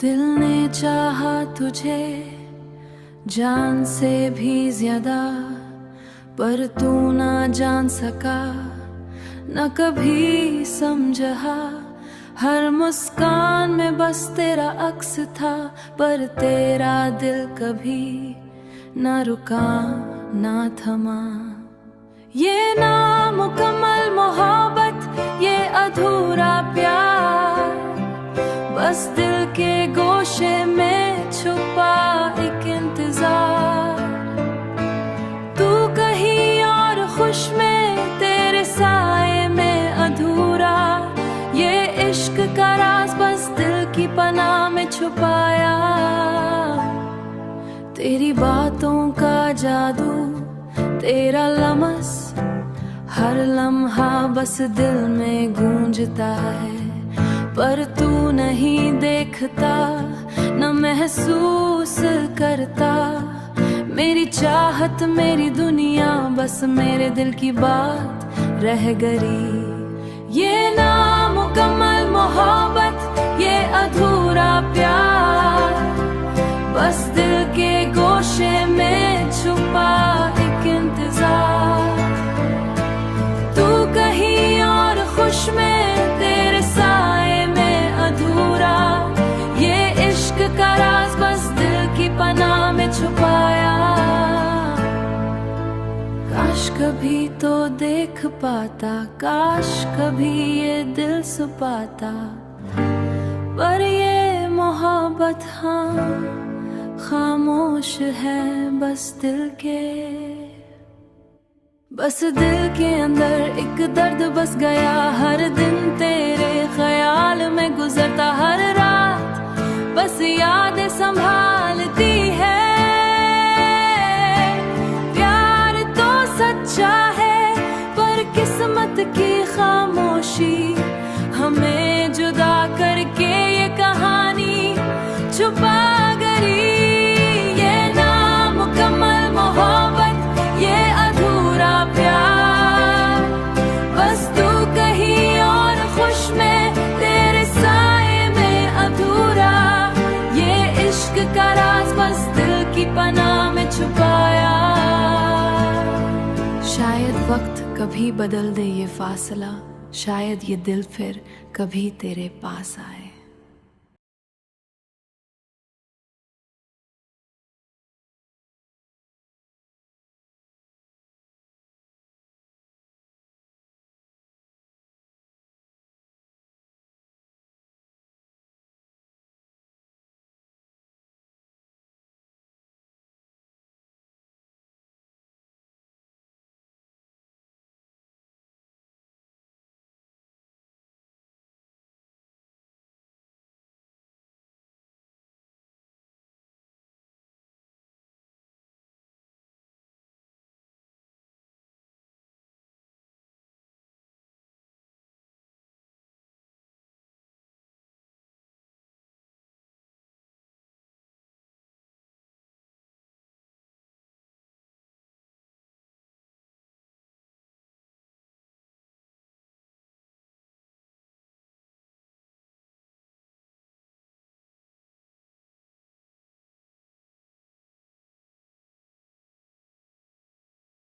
दिल ने चाहा तुझे जान से भी ज्यादा, पर तू ना जान सका, न कभी समझा। हर मुस्कान में बस तेरा अक्स था, पर तेरा दिल कभी ना रुका ना थमा। ये नामुकम्मल मोहब्बत, ये अधूरा प्यार, बस दिल के गोशे में छुपा एक इंतजार। तू कहीं और खुश में, तेरे साए में अधूरा। ये इश्क का राज बस दिल की पनाह में छुपाया। तेरी बातों का जादू, तेरा लमस, हर लम्हा बस दिल में गूंजता है, पर तू नहीं देखता न महसूस करता। मेरी चाहत मेरी दुनिया, बस मेरे दिल की बात रह गई। ये नामुकम्मल मोहब्बत, ये अधूरा प्यार, बस दिल के गोशे में छुपा एक इंतजार। तू कहीं और खुश में, तेरे साए में अधूरा। ये इश्क का राज बस दिल की पनाह में छुपाया। काश कभी तो देख पाता, काश कभी ये दिल सुपाता, पर ये मोहब्बत हाँ खामोश है बस दिल के। बस दिल के अंदर एक दर्द बस गया, हर दिन तेरे ख्याल में गुजरता। हर रात बस यादें संभालती है। प्यार तो सच्चा है, पर किस्मत की खामोशी हमें जुदा करके ये कहानी छुपा गई। ये नामुकम्मल मोहब्बत, ये अधूरा प्यार, बस तू कहीं और खुश में, तेरे साए में अधूरा। ये इश्क का राज बस दिल की पनाह में छुपाया। शायद वक्त कभी बदल दे ये फासला, शायद ये दिल फिर कभी तेरे पास आए।